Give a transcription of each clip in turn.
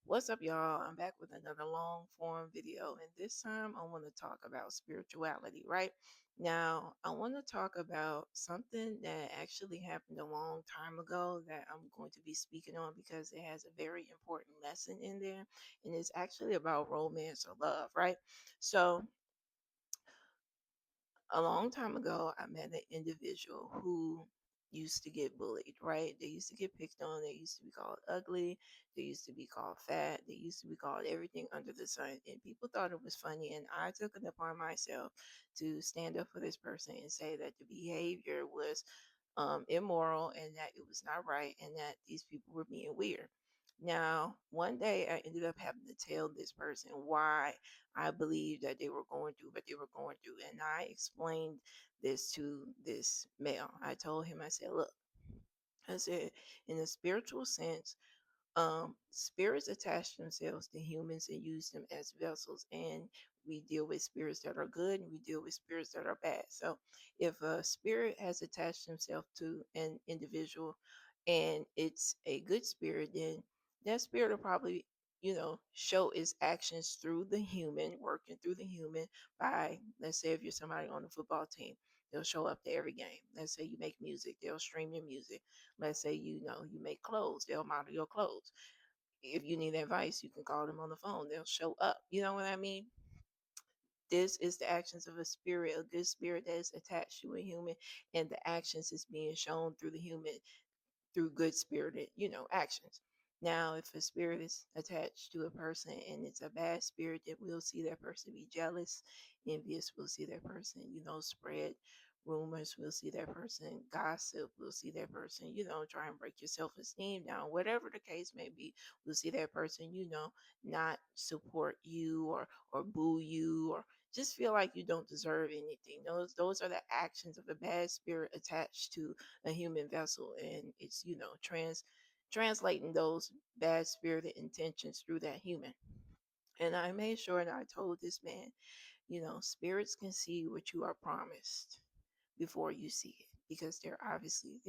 What's up, y'all? I'm back with another long form video, and this time I want to talk about spirituality, right? Now, I want to talk about something that actually happened a long time ago that I'm going to be speaking on because it has a very important lesson in there, and it's actually about romance or love, right? So, a long time ago, I met an individual who used to get bullied, right? They used to get picked on. They used to be called ugly. They used to be called fat. They used to be called everything under the sun. And people thought it was funny. And I took it upon myself to stand up for this person and say that the behavior was immoral and that it was not right and that these people were being weird. Now, one day I ended up having to tell this person why I believed that they were going through what they were going through. And I explained this to this male. I told him, I said, look, I said, in a spiritual sense, spirits attach themselves to humans and use them as vessels, and we deal with spirits that are good and we deal with spirits that are bad. So if a spirit has attached himself to an individual and it's a good spirit, then that spirit will probably show its actions through the human, working through the human by, let's say, if you're somebody on the football team, they'll show up to every game. Let's say you make music, they'll stream your music. Let's say you make clothes, they'll model your clothes. If you need advice, you can call them on the phone. They'll show up. You know what I mean? This is the actions of a spirit, a good spirit that is attached to a human, and the actions is being shown through the human through good spirited, actions. Now, if a spirit is attached to a person and it's a bad spirit, then we'll see that person be jealous, envious. We'll see that person, spread rumors. We'll see that person gossip. We'll see that person, try and break your self esteem down. Whatever the case may be, we'll see that person, not support you or boo you or just feel like you don't deserve anything. Those are the actions of a bad spirit attached to a human vessel, and it's translating those bad spirited intentions through that human. And I made sure that I told this man, spirits can see what you are promised before you see it because they're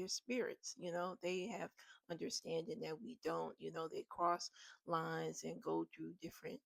spirits. They have understanding that we don't. They cross lines and go through different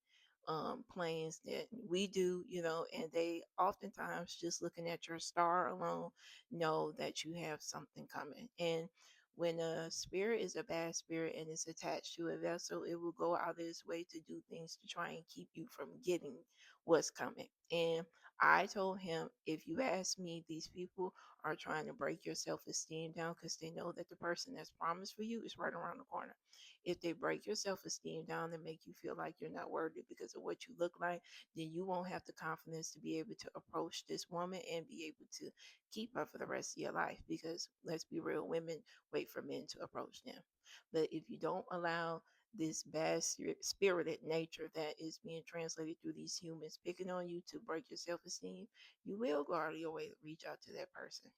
planes that we do, and they oftentimes just looking at your star alone know that you have something coming. And when a spirit is a bad spirit and it's attached to a vessel, it will go out of its way to do things to try and keep you from getting what's coming. And I told him, if you ask me, these people are trying to break your self esteem down because they know that the person that's promised for you is right around the corner. If they break your self esteem down and make you feel like you're not worthy because of what you look like, then you won't have the confidence to be able to approach this woman and be able to keep her for the rest of your life. Because let's be real, women wait for men to approach them. But if you don't allow this bad spirited nature that is being translated through these humans picking on you to break your self esteem, you will go out of your way to reach out to that person.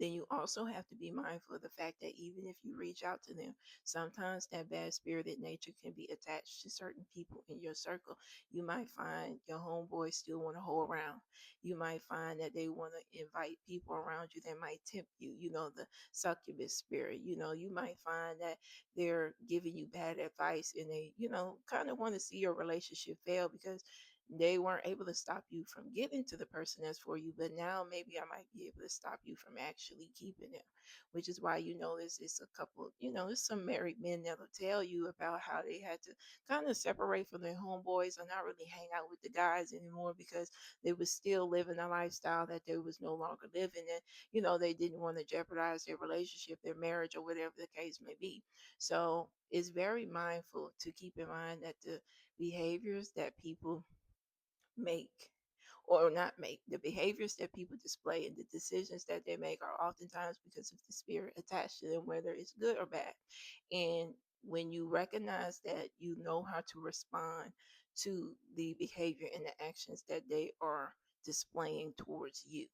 Then you also have to be mindful of the fact that even if you reach out to them, sometimes that bad spirited nature can be attached to certain people in your circle. You might find your homeboys still want to hold around. You might find that they want to invite people around you that might tempt you, the succubus spirit. You might find that they're giving you bad advice and they, kind of want to see your relationship fail because they weren't able to stop you from getting to the person that's for you, but now maybe I might be able to stop you from actually keeping them, which is why it's a couple, there's some married men that'll tell you about how they had to kind of separate from their homeboys or not really hang out with the guys anymore because they was still living a lifestyle that they was no longer living, and they didn't want to jeopardize their relationship, their marriage, or whatever the case may be. So it's very mindful to keep in mind that the behaviors that people make or not make, the behaviors that people display and the decisions that they make are oftentimes because of the spirit attached to them, whether it's good or bad. And when you recognize that, you know how to respond to the behavior and the actions that they are displaying towards you.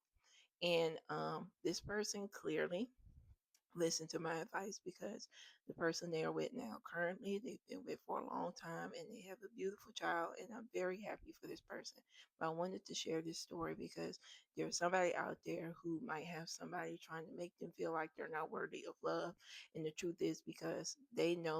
And this person clearly listen to my advice because the person they are with now currently they've been with for a long time and they have a beautiful child, and I'm very happy for this person. But I wanted to share this story because there's somebody out there who might have somebody trying to make them feel like they're not worthy of love, and the truth is because they know